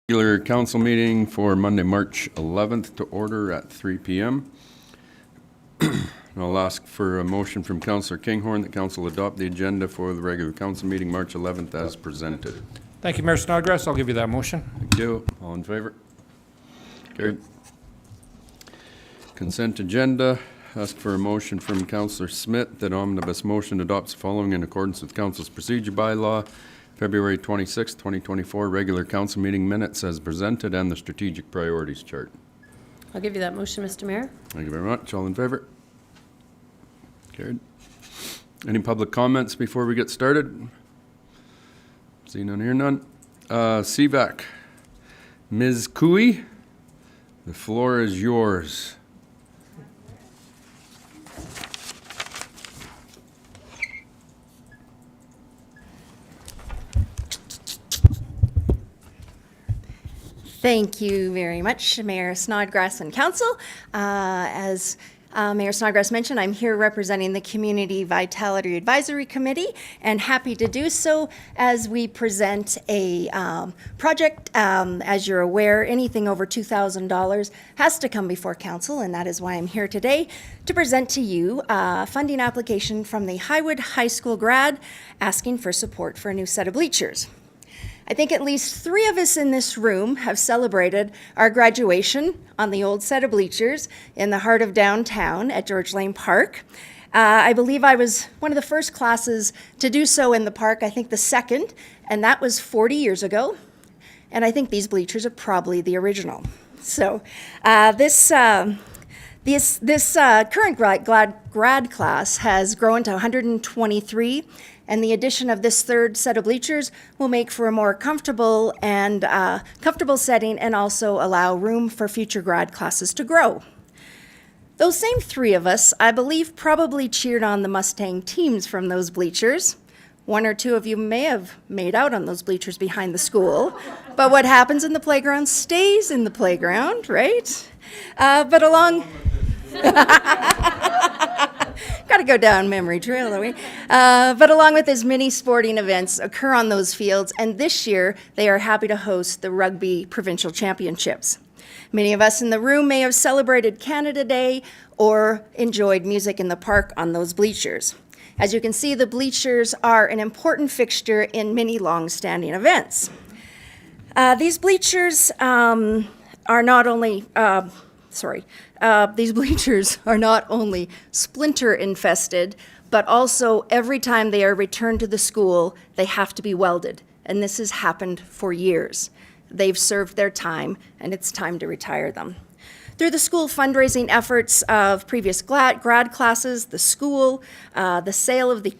Regular council meeting for Monday, March 11th to order at 3 p.m. I'll ask for a motion from Councillor Kinghorn that council adopt the agenda for the regular council meeting March 11th as presented. Thank you, Mayor Snodgrass. I'll give you that motion. Thank you. All in favor? Carried. Consent agenda. Ask for a motion from Councillor Smith that omnibus motion adopts the following in accordance with council's procedure bylaw. February 26, 2024, regular council meeting minutes as presented and the strategic priorities chart. I'll give you that motion, Mr. Mayor. Thank you very much. All in favor? Carried. Any public comments before we get started? See none, hear none. CVAC. Ms. Cooey, the floor is yours. Thank you very much, Mayor Snodgrass and Council. As Mayor Snodgrass mentioned, I'm here representing the Community Vitality Advisory Committee and happy to do so as we present a project. As you're aware, anything over $2,000 has to come before Council, and that is why I'm here today to present to you a funding application from the Highwood High School grad asking for support for a new set of bleachers. I think at least 3 of us in this room have celebrated our graduation on the old set of bleachers in the heart of downtown at George Lane Park. I believe I was one of the first classes to do so in the park, I think the second, and that was 40 years ago. And I think these bleachers are probably the original. So this current grad class has grown to 123, and the addition of this third set of bleachers will make for a more comfortable setting and also allow room for future grad classes to grow. Those same 3 of us, I believe, probably cheered on the Mustang teams from those bleachers. 1 or 2 of you may have made out on those bleachers behind the school, but what happens in the playground stays in the playground, right? But along... Got to go down memory trail, don't we? But along with as many sporting events occur on those fields, and this year they are happy to host the Rugby Provincial Championships. Many of us in the room may have celebrated Canada Day or enjoyed music in the park on those bleachers. As you can see, the bleachers are an important fixture in many long-standing events. These bleachers are not only splinter infested, but also every time they are returned to the school, they have to be welded. And this has happened for years. They've served their time, and it's time to retire them. Through the school fundraising efforts of previous grad classes, the school, the sale of the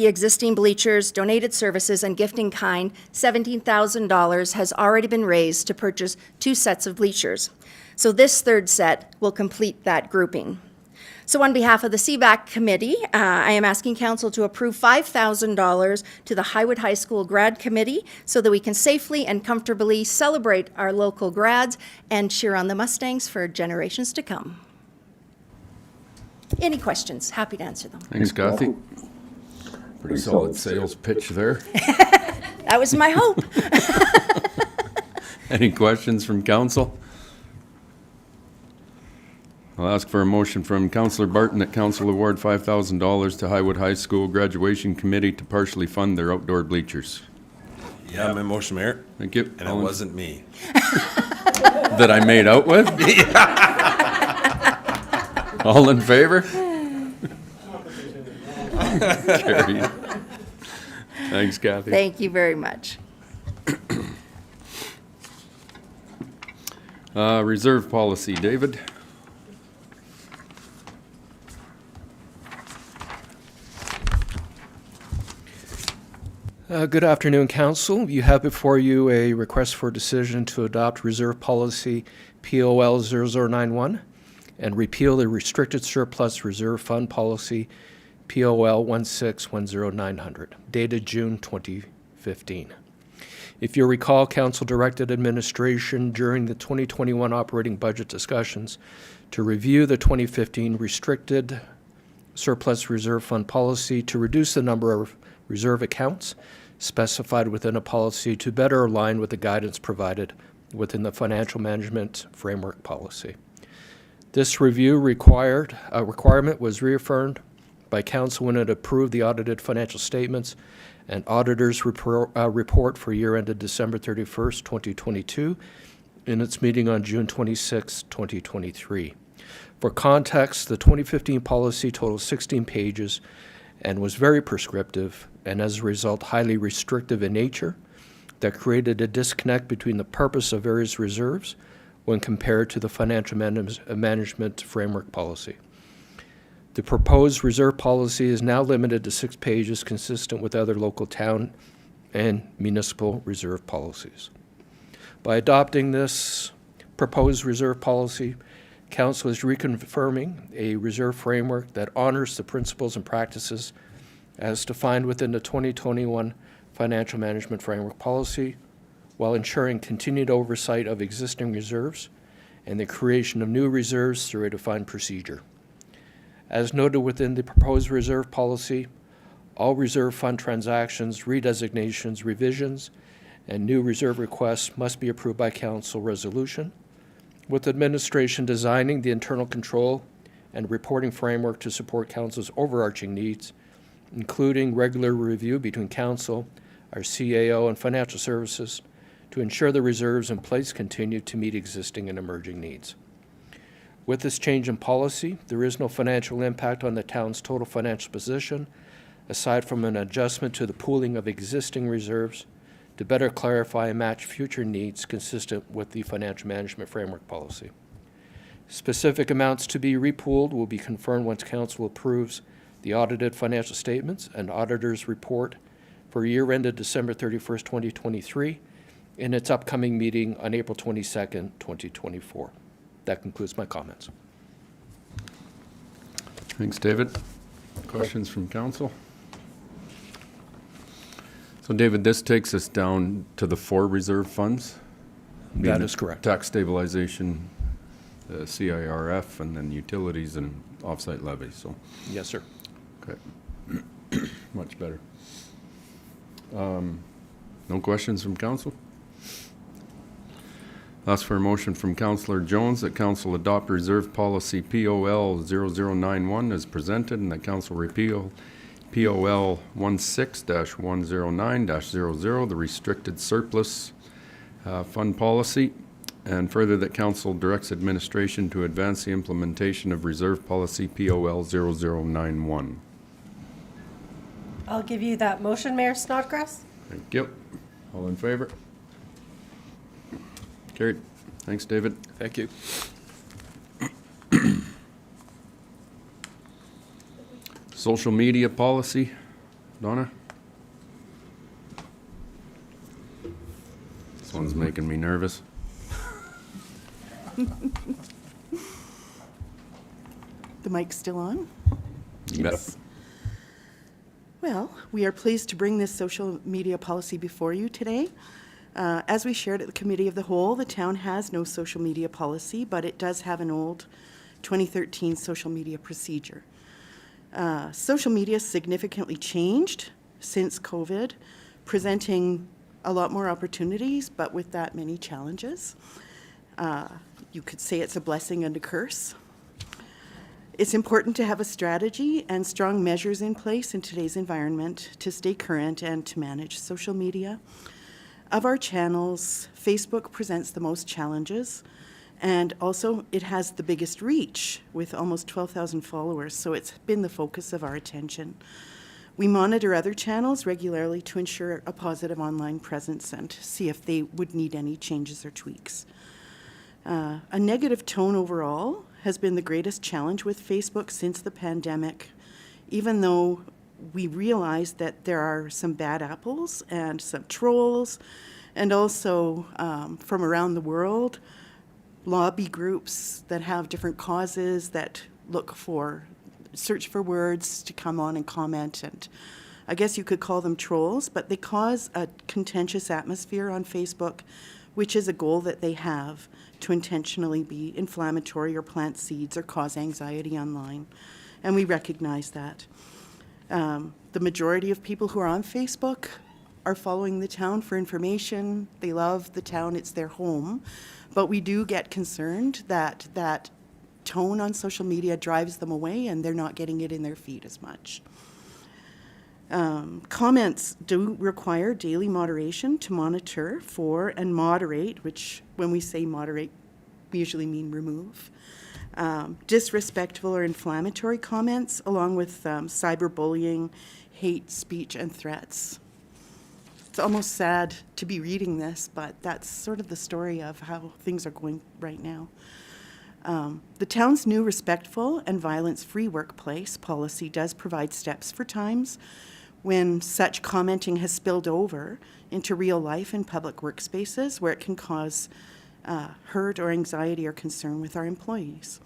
existing bleachers, donated services, and gifting kind, $17,000 has already been raised to purchase 2 sets of bleachers. So this third set will complete that grouping. So on behalf of the CVAC committee, I am asking council to approve $5,000 to the Highwood High School grad committee so that we can safely and comfortably celebrate our local grads and cheer on the Mustangs for generations to come. Any questions? Happy to answer them. Thanks, Kathy. Pretty solid sales pitch there. That was my hope. Any questions from council? I'll ask for a motion from Councillor Barton that council award $5,000 to Highwood High School graduation committee to partially fund their outdoor bleachers. Yeah, my motion, Mayor. Thank you. And it wasn't me. That I made out with? All in favor? Carried. Thanks, Kathy. Thank you very much. Reserve policy, David. Good afternoon, Council. You have before you a request for decision to adopt Reserve Policy POL 0091 and repeal the Restricted Surplus Reserve Fund Policy POL 1610900, dated June 2015. If you recall, Council directed administration during the 2021 operating budget discussions to review the 2015 Restricted Surplus Reserve Fund Policy to reduce the number of reserve accounts specified within a policy to better align with the guidance provided within the financial management framework policy. This review requirement was reaffirmed by council when it approved the audited financial statements and auditor's report for year ended December 31st, 2022, in its meeting on June 26, 2023. For context, the 2015 policy totals 16 pages and was very prescriptive and as a result highly restrictive in nature that created a disconnect between the purpose of various reserves when compared to the financial management framework policy. The proposed reserve policy is now limited to 6 pages, consistent with other local town and municipal reserve policies. By adopting this proposed reserve policy, Council is reconfirming a reserve framework that honors the principles and practices as defined within the 2021 Financial Management Framework Policy, while ensuring continued oversight of existing reserves and the creation of new reserves through a defined procedure. As noted within the proposed reserve policy, all reserve fund transactions, redesignations, revisions, and new reserve requests must be approved by council resolution, with administration designing the internal control and reporting framework to support council's overarching needs, including regular review between council, our CAO, and financial services to ensure the reserves in place continue to meet existing and emerging needs. With this change in policy, there is no financial impact on the town's total financial position, aside from an adjustment to the pooling of existing reserves to better clarify and match future needs consistent with the financial management framework policy. Specific amounts to be repooled will be confirmed once council approves the audited financial statements and auditor's report for year ended December 31st, 2023 in its upcoming meeting on April 22nd, 2024. That concludes my comments. Thanks, David. Questions from council? So, David, this takes us down to the 4 reserve funds? That is correct. Tax stabilization, CIRF, and then utilities and offsite levies, so, Yes, sir. okay. Much better. No questions from council? Ask for a motion from Councillor Jones that council adopt reserve policy POL 0091 as presented and that council repeal POL 16-109-00, the restricted surplus fund policy, and further that council directs administration to advance the implementation of reserve policy POL 0091. I'll give you that motion, Mayor Snodgrass. Thank you. All in favor? Carried. Thanks, David. Thank you. Social media policy, Donna? This one's making me nervous. The mic's still on? Yes. Well, we are pleased to bring this social media policy before you today. As we shared at the Committee of the Whole, the town has no social media policy, but it does have an old 2013 social media procedure. Social media significantly changed since COVID, presenting a lot more opportunities, but with that many challenges. You could say it's a blessing and a curse. It's important to have a strategy and strong measures in place in today's environment to stay current and to manage social media. Of our channels, Facebook presents the most challenges, and also it has the biggest reach with almost 12,000 followers, so it's been the focus of our attention. We monitor other channels regularly to ensure a positive online presence and see if they would need any changes or tweaks. A negative tone overall has been the greatest challenge with Facebook since the pandemic, even though we realize that there are some bad apples and some trolls, and also from around the world, lobby groups that have different causes that search for words to come on and comment, and I guess you could call them trolls, but they cause a contentious atmosphere on Facebook, which is a goal that they have to intentionally be inflammatory or plant seeds or cause anxiety online, and we recognize that. The majority of people who are on Facebook are following the town for information. They love the town, it's their home. But we do get concerned that that tone on social media drives them away and they're not getting it in their feed as much. Comments do require daily moderation to monitor for and moderate, which when we say moderate, we usually mean remove. Disrespectful or inflammatory comments, along with cyberbullying, hate speech, and threats. It's almost sad to be reading this, but that's sort of the story of how things are going right now. The town's new respectful and violence-free workplace policy does provide steps for times when such commenting has spilled over into real life in public workspaces where it can cause hurt or anxiety or concern with our employees.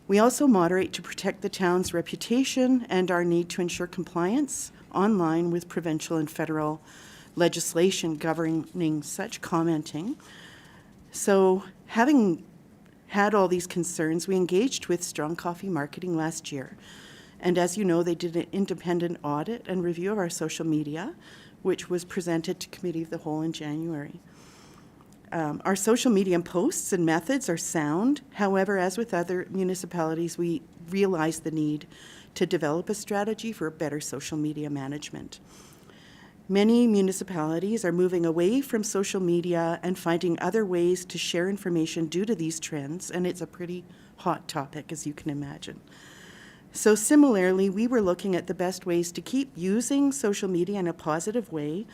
We also moderate to protect the town's reputation and our need to ensure compliance online with provincial and federal legislation governing such commenting. So having had all these concerns, we engaged with Strong Coffee Marketing last year. And as you know, they did an independent audit and review of our social media, which was presented to Committee of the Whole in January. Our social media posts and methods are sound. However, as with other municipalities, we realize the need to develop a strategy for better social media management. Many municipalities are moving away from social media and finding other ways to share information due to these trends, and it's a pretty hot topic, as you can imagine. So similarly, we were looking at the best ways to keep using social media in a positive way,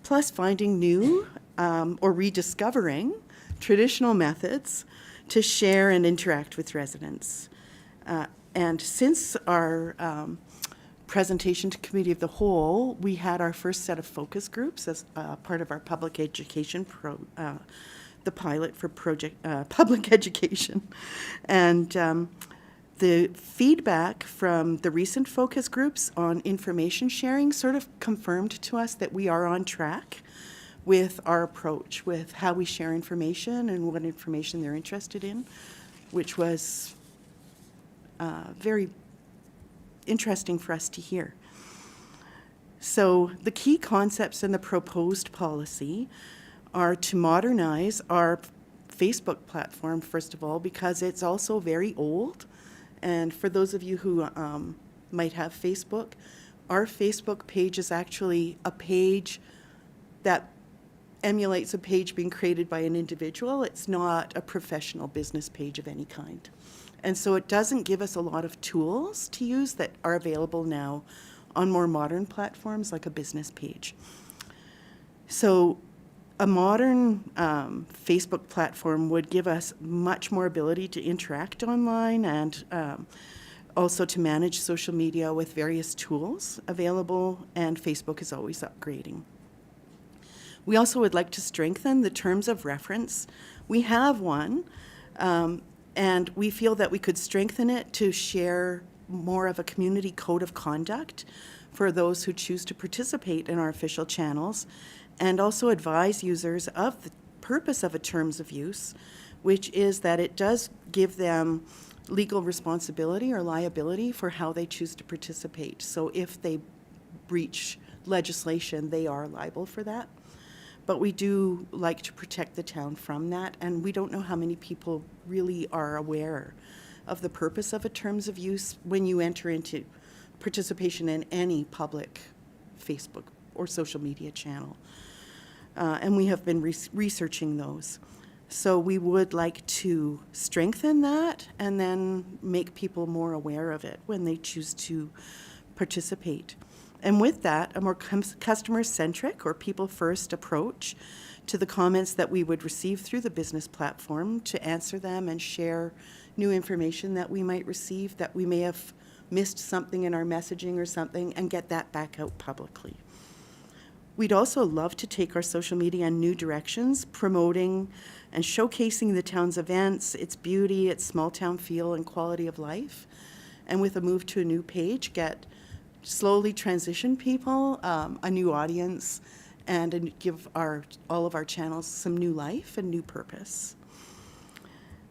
plus finding new or rediscovering traditional methods to share and interact with residents. And since our presentation to Committee of the Whole, we had our first set of focus groups as part of our public education the pilot for project public education. And the feedback from the recent focus groups on information sharing sort of confirmed to us that we are on track with our approach, with how we share information and what information they're interested in, which was very interesting for us to hear. So the key concepts in the proposed policy are to modernize our Facebook platform, first of all, because it's also very old. And for those of you who might have Facebook, our Facebook page is actually a page that emulates a page being created by an individual. It's not a professional business page of any kind. And so it doesn't give us a lot of tools to use that are available now on more modern platforms like a business page. So a modern Facebook platform would give us much more ability to interact online and also to manage social media with various tools available, and Facebook is always upgrading. We also would like to strengthen the terms of reference. We have one, and we feel that we could strengthen it to share more of a community code of conduct for those who choose to participate in our official channels, and also advise users of the purpose of a terms of use, which is that it does give them legal responsibility or liability for how they choose to participate. So if they breach legislation, they are liable for that. But we do like to protect the town from that, and we don't know how many people really are aware of the purpose of a terms of use when you enter into participation in any public Facebook or social media channel. And we have been researching those. So we would like to strengthen that and then make people more aware of it when they choose to participate. And with that, a more customer-centric or people-first approach to the comments that we would receive through the business platform, to answer them and share new information that we might receive, that we may have missed something in our messaging or something, and get that back out publicly. We'd also love to take our social media in new directions, promoting and showcasing the town's events, its beauty, its small town feel and quality of life. And with a move to a new page, slowly transition people, a new audience, and give all of our channels some new life and new purpose.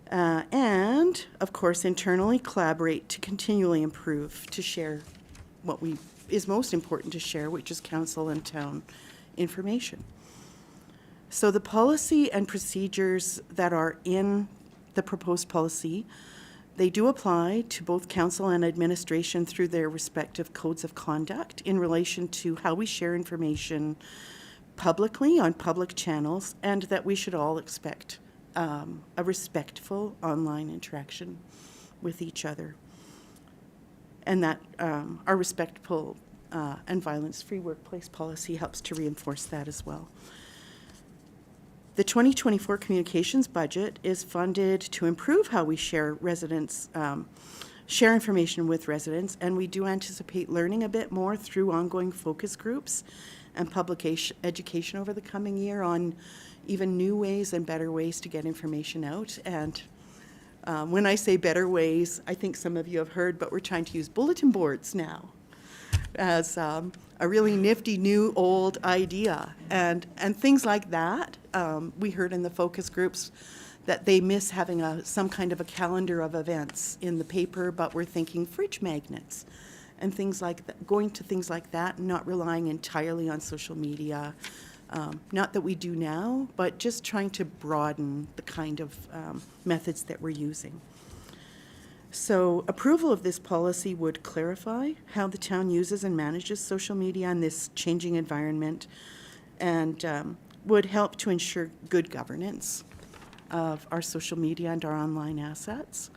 And, of course, internally collaborate to continually improve, to share what is most important to share, which is council and town information. So the policy and procedures that are in the proposed policy, they do apply to both council and administration through their respective codes of conduct in relation to how we share information publicly on public channels, and that we should all expect a respectful online interaction with each other. And that our respectful and violence-free workplace policy helps to reinforce that as well. The 2024 communications budget is funded to improve how we share information with residents, and we do anticipate learning a bit more through ongoing focus groups and public education over the coming year on even new ways and better ways to get information out. And when I say better ways, I think some of you have heard, but we're trying to use bulletin boards now as a really nifty new old idea. And things like that. We heard in the focus groups that they miss having some kind of a calendar of events in the paper, but we're thinking fridge magnets and things like that, going to things like that, and not relying entirely on social media. Not that we do now, but just trying to broaden the kind of methods that we're using. So approval of this policy would clarify how the town uses and manages social media in this changing environment, and would help to ensure good governance of our social media and our online assets.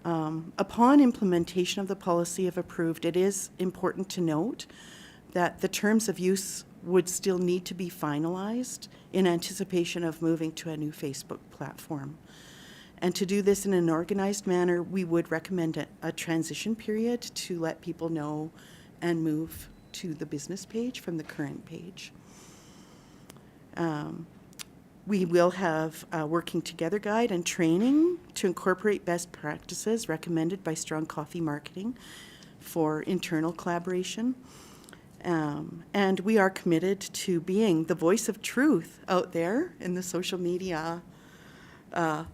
Upon implementation of the policy, if approved, it is important to note that the terms of use would still need to be finalized in anticipation of moving to a new Facebook platform. And to do this in an organized manner, we would recommend a transition period to let people know and move to the business page from the current page. We will have a working together guide and training to incorporate best practices recommended by Strong Coffee Marketing for internal collaboration. And we are committed to being the voice of truth out there in the social media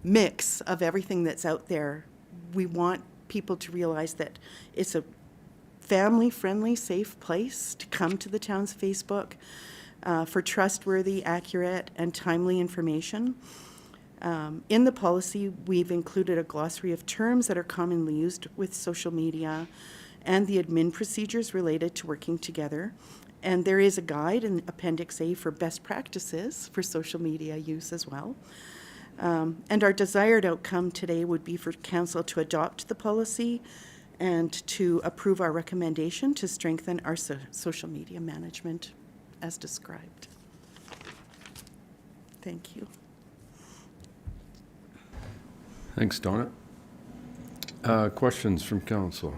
mix of everything that's out there. We want people to realize that it's a family-friendly, safe place to come to the town's Facebook for trustworthy, accurate, and timely information. In the policy, we've included a glossary of terms that are commonly used with social media and the admin procedures related to working together. And there is a guide in Appendix A for best practices for social media use as well. And our desired outcome today would be for Council to adopt the policy and to approve our recommendation to strengthen our social media management as described. Thank you. Thanks, Donna. Questions from council?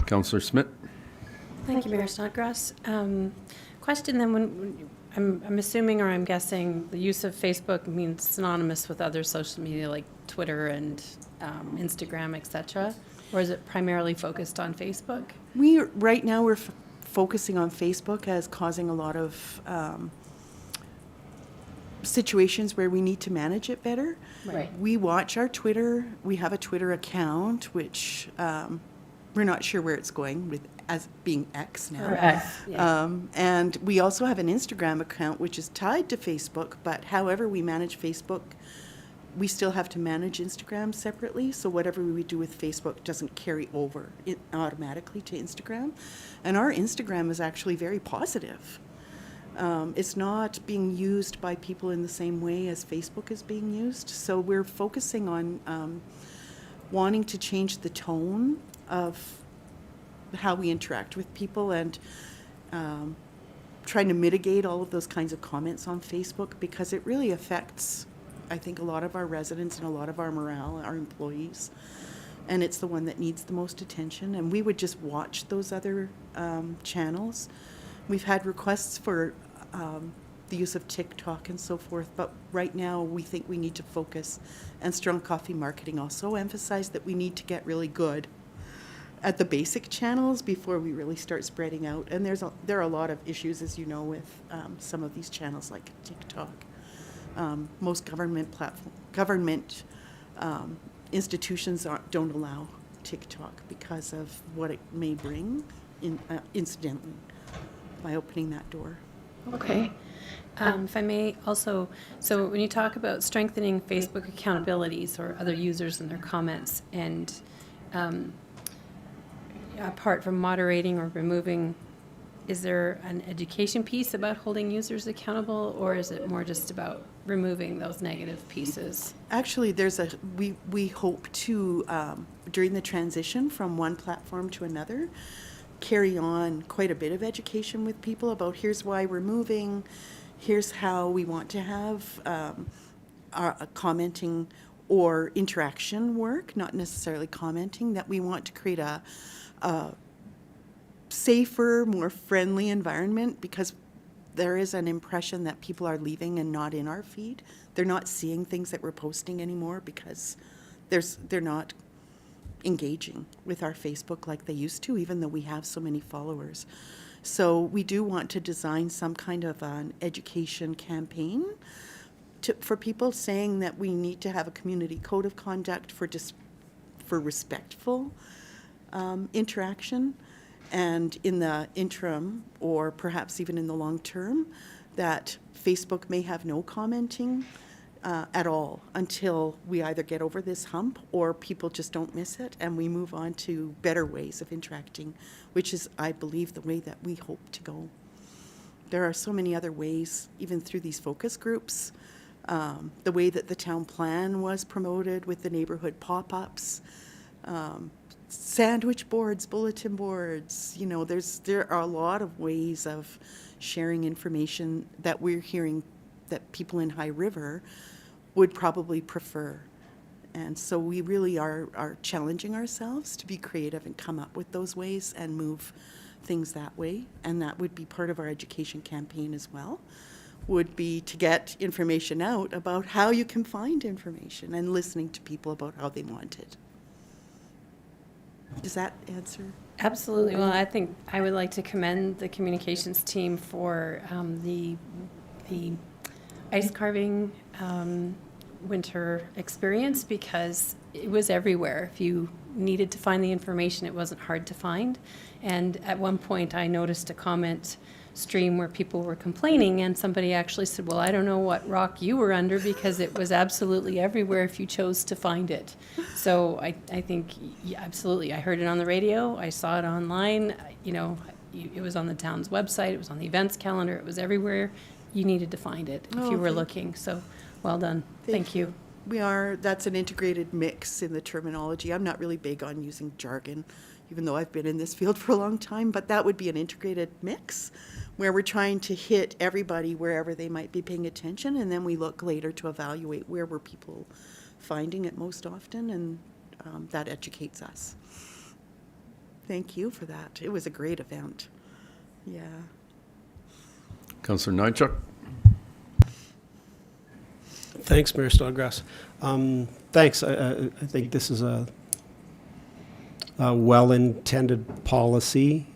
Councillor Smith? Thank you, Mayor Snodgrass. Question then, when I'm assuming, or I'm guessing, the use of Facebook means synonymous with other social media like Twitter and Instagram, et cetera, or is it primarily focused on Facebook? Right now we're focusing on Facebook as causing a lot of situations where we need to manage it better. Right. We watch our Twitter. We have a Twitter account, which we're not sure where it's going with as being X now. Correct. Yeah. And we also have an Instagram account, which is tied to Facebook, but however we manage Facebook, we still have to manage Instagram separately. So whatever we do with Facebook doesn't carry over automatically to Instagram. And our Instagram is actually very positive. It's not being used by people in the same way as Facebook is being used. So we're focusing on wanting to change the tone of how we interact with people, and trying to mitigate all of those kinds of comments on Facebook, because it really affects, I think, a lot of our residents and a lot of our morale, our employees. And it's the one that needs the most attention. And we would just watch those other channels. We've had requests for the use of TikTok and so forth, but right now we think we need to focus, and Strong Coffee Marketing also emphasized that we need to get really good at the basic channels before we really start spreading out. And there are a lot of issues, as you know, with some of these channels like TikTok. Most government institutions don't allow TikTok because of what it may bring incidentally. by opening that door. Okay. If I may also, so when you talk about strengthening Facebook accountabilities or other users and their comments, and apart from moderating or removing, is there an education piece about holding users accountable, or is it more just about removing those negative pieces? Actually, we hope to, during the transition from one platform to another, carry on quite a bit of education with people about here's why we're moving, here's how we want to have our commenting or interaction work, not necessarily commenting, that we want to create a safer, more friendly environment, because there is an impression that people are leaving and not in our feed. They're not seeing things that we're posting anymore because they're not engaging with our Facebook like they used to, even though we have so many followers. So we do want to design some kind of an education campaign for people, saying that we need to have a community code of conduct for respectful interaction, and in the interim, or perhaps even in the long term, that Facebook may have no commenting at all until we either get over this hump or people just don't miss it and we move on to better ways of interacting, which is, I believe, the way that we hope to go. There are so many other ways, even through these focus groups, the way that the town plan was promoted with the neighborhood pop-ups, sandwich boards, bulletin boards, there are a lot of ways of sharing information that we're hearing that people in High River would probably prefer. And so we really are challenging ourselves to be creative and come up with those ways and move things that way. And that would be part of our education campaign as well, would be to get information out about how you can find information and listening to people about how they want it. Does that answer? Absolutely. Well, I think I would like to commend the communications team for the ice carving winter experience, because it was everywhere. If you needed to find the information, it wasn't hard to find. And at one point, I noticed a comment stream where people were complaining, and somebody actually said, well, I don't know what rock you were under, because it was absolutely everywhere if you chose to find it. So I think, yeah, absolutely. I heard it on the radio. I saw it online. It was on the town's website. It was on the events calendar. It was everywhere. You needed to find it if you were looking. So well done. Thank you. That's an integrated mix in the terminology. I'm not really big on using jargon, even though I've been in this field for a long time, but that would be an integrated mix where we're trying to hit everybody wherever they might be paying attention, and then we look later to evaluate where were people finding it most often, and that educates us. Thank you for that. It was a great event. Yeah. Councillor Nychuk? Thanks, Mayor Snodgrass. Thanks. I think this is a well-intended policy.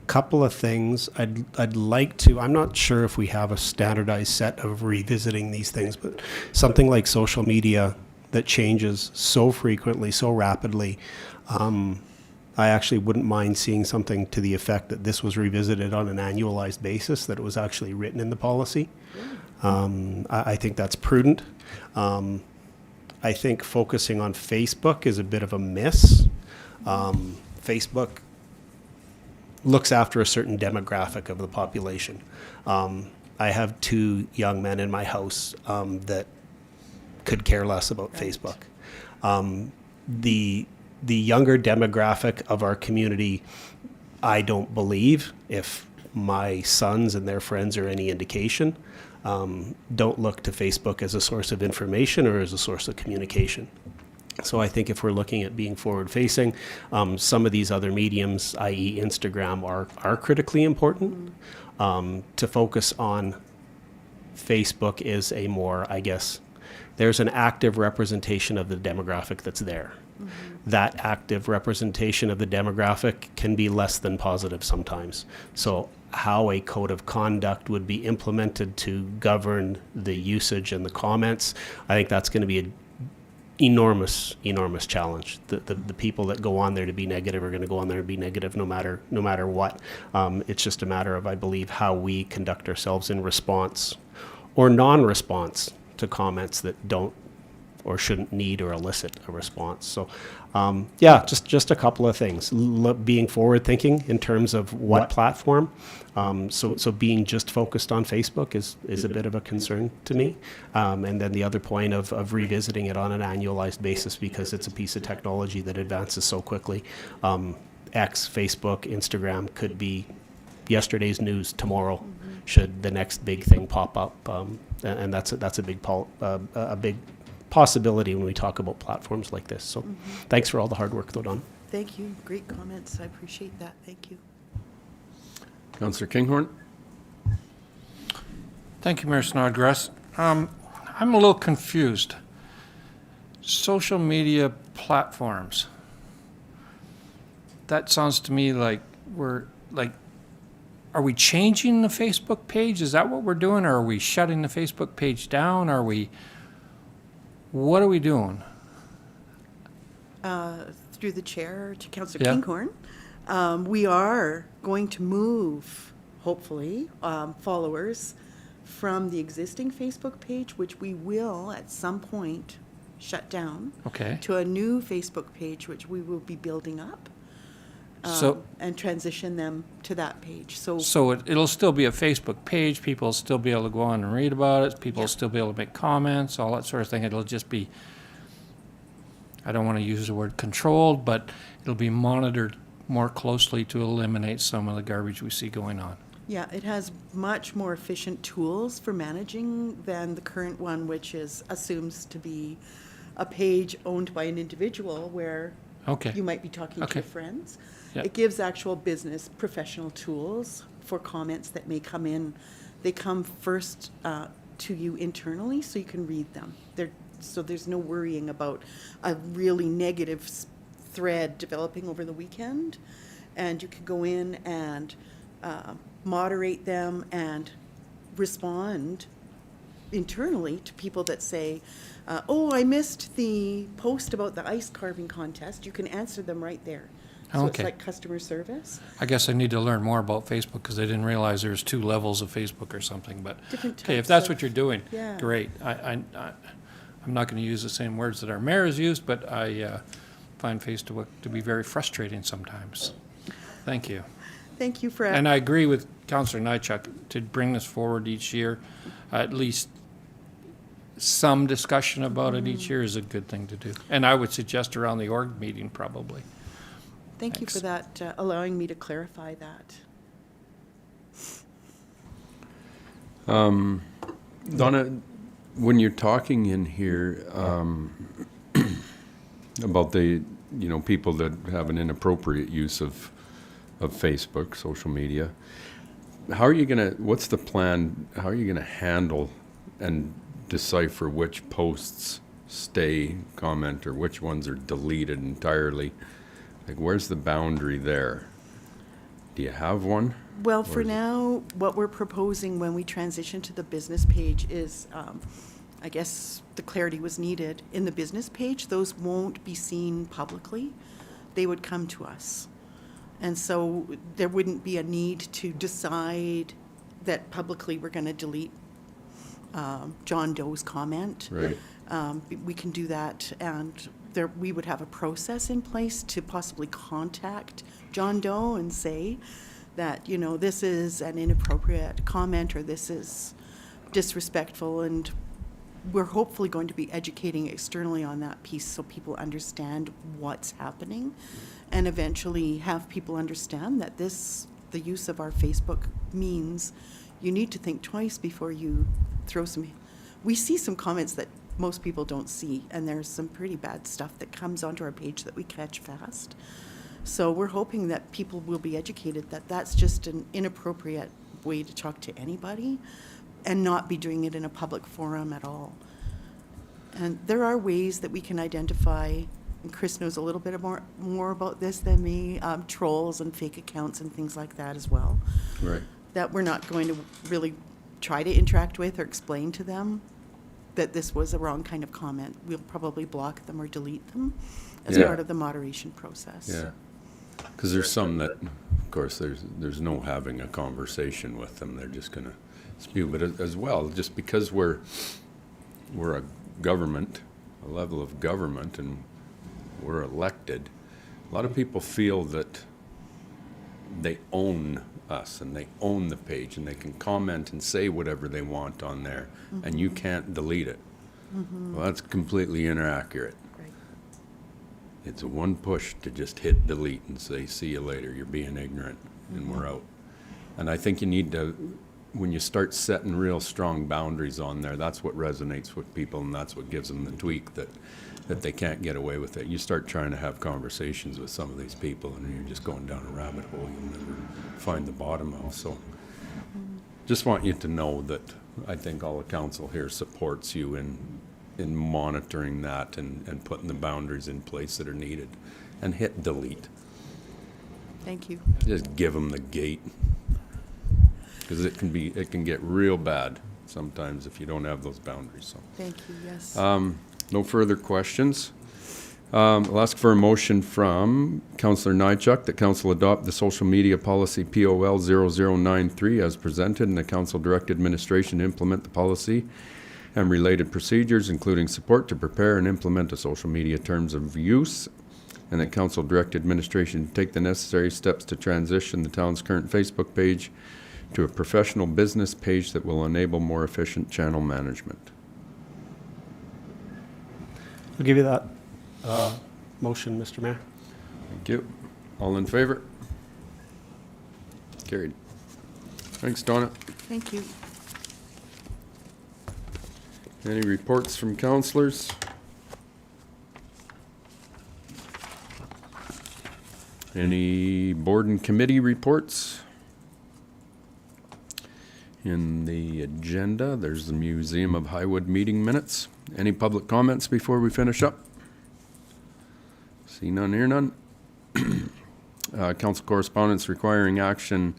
Couple of things I'd like to. I'm not sure if we have a standardized set of revisiting these things, but something like social media that changes so frequently, so rapidly. I actually wouldn't mind seeing something to the effect that this was revisited on an annualized basis, that it was actually written in the policy. I think that's prudent. I think focusing on Facebook is a bit of a miss. Facebook looks after a certain demographic of the population. I have two young men in my house that could care less about Facebook. The younger demographic of our community, I don't believe, if my sons and their friends are any indication, don't look to Facebook as a source of information or as a source of communication. So I think if we're looking at being forward-facing, some of these other mediums, i.e. Instagram, are critically important. To focus on Facebook is a more, I guess, there's an active representation of the demographic that's there. That active representation of the demographic can be less than positive sometimes. So how a code of conduct would be implemented to govern the usage and the comments, I think that's going to be enormous challenge. The people that go on there to be negative are going to go on there and be negative no matter what. It's just a matter of, I believe, how we conduct ourselves in response or non-response to comments that don't or shouldn't need or elicit a response. So, just a couple of things. Being forward-thinking in terms of what platform. So being just focused on Facebook is a bit of a concern to me. And then the other point of revisiting it on an annualized basis because it's a piece of technology that advances so quickly. X, Facebook, Instagram could be yesterday's news tomorrow. Should the next big thing pop up, and that's a big possibility when we talk about platforms like this. So thanks for all the hard work, though, Don. Thank you. Great comments. I appreciate that. Thank you. Councillor Kinghorn? Thank you, Mayor Snodgrass. I'm a little confused. Social media platforms. That sounds to me like are we changing the Facebook page? Is that what we're doing? Or are we shutting the Facebook page down? What are we doing? Through the chair to Councillor Yeah. Kinghorn, we are going to move, hopefully, followers from the existing Facebook page, which we will at some point shut down, Okay. to a new Facebook page, which we will be building up. So- And transition them to that page. So So it'll still be a Facebook page. People will still be able to go on and read about it. People will Yeah. still be able to make comments, all that sort of thing. It'll just be, I don't want to use the word controlled, but it'll be monitored more closely to eliminate some of the garbage we see going on. yeah, it has much more efficient tools for managing than the current one, which assumes to be a page owned by an individual where Okay. you might be talking to Okay. your friends. Yeah. It gives actual business professional tools for comments that may come in. They come first to you internally, so you can read them. So there's no worrying about a really negative thread developing over the weekend. And you can go in and moderate them and respond internally to people that say, oh, I missed the post about the ice carving contest. You can answer them right there. So it's Okay. like customer service. I guess I need to learn more about Facebook because I didn't realize there's 2 levels of Facebook or something, but, Different okay, if types that's of- what you're doing, Yeah. great. I'm not going to use the same words that our mayor has used, but I find Facebook to be very frustrating sometimes. Thank you. Thank you for. And I agree with Councillor Nychuk to bring this forward each year. At least some discussion about it each year is a good thing to do. And I would suggest around the org meeting probably. Thank you for Thanks. that, allowing me to clarify that. Donna, when you're talking in here about the, people that have an inappropriate use of Facebook, social media, what's the plan, how are you gonna handle and decipher which posts stay comment or which ones are deleted entirely? Like, where's the boundary there? Do you have one? Well, Or for is it- now, what we're proposing when we transition to the business page is, I guess the clarity was needed. In the business page, those won't be seen publicly. They would come to us. And so there wouldn't be a need to decide that publicly we're going to delete John Doe's comment. Right. We can do that, and we would have a process in place to possibly contact John Doe and say that, this is an inappropriate comment or this is disrespectful, and we're hopefully going to be educating externally on that piece so people understand what's happening, and eventually have people understand that the use of our Facebook means you need to think twice before you throw some. We see some comments that most people don't see, and there's some pretty bad stuff that comes onto our page that we catch fast. So we're hoping that people will be educated that that's just an inappropriate way to talk to anybody and not be doing it in a public forum at all. And there are ways that we can identify, and Chris knows a little bit more about this than me, trolls and fake accounts and things like that as well, Right. that we're not going to really try to interact with or explain to them. that this was a wrong kind of comment, we'll probably block them or delete them as Yeah. part of the moderation process. Yeah. Because there's some that, of course, there's no having a conversation with them. They're just going to spew. But as well, just because we're a government, a level of government, and we're elected, a lot of people feel that they own us and they own the page and they can comment and say whatever they want on there, and you can't delete it. Well, that's completely inaccurate. Right. It's a one push to just hit delete and say, see you later, you're being ignorant, and we're out. And I think you need to, when you start setting real strong boundaries on there, that's what resonates with people, and that's what gives them the tweak that they can't get away with it. You start trying to have conversations with some of these people, and you're just going down a rabbit hole you'll never find the bottom of. So just want you to know that I think all the council here supports you in monitoring that and putting the boundaries in place that are needed, and hit delete. Thank you. Just give them the gate, because it can get real bad sometimes if you don't have those boundaries. So Thank you, yes. no further questions. I'll ask for a motion from Councillor Nychuk that council adopt the social media policy POL 0093 as presented, and the council direct administration to implement the policy and related procedures, including support to prepare and implement a social media terms of use, and that council direct administration to take the necessary steps to transition the town's current Facebook page to a professional business page that will enable more efficient channel management. I'll give you that motion, Mr. Mayor. Thank you. All in favor? Carried. Thanks, Donna. Thank you. Any reports from councillors? Any board and committee reports? In the agenda, there's the Museum of Highwood meeting minutes. Any public comments before we finish up? See none, hear none. Council correspondence requiring action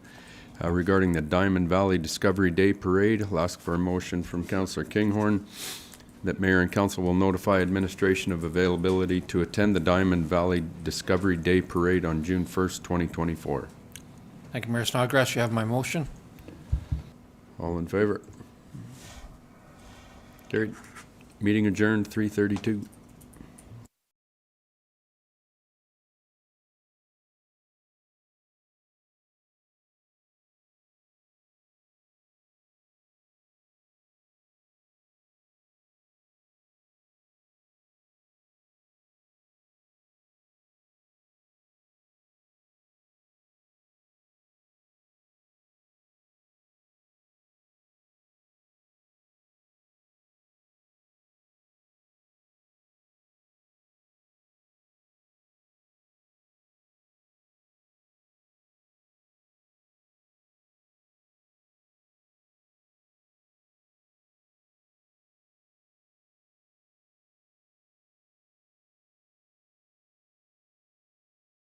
regarding the Diamond Valley Discovery Day Parade. I'll ask for a motion from Councillor Kinghorn that Mayor and Council will notify administration of availability to attend the Diamond Valley Discovery Day Parade on June 1st, 2024. Thank you, Mayor Snodgrass. You have my motion. All in favor? Carried. Meeting adjourned, 3:32.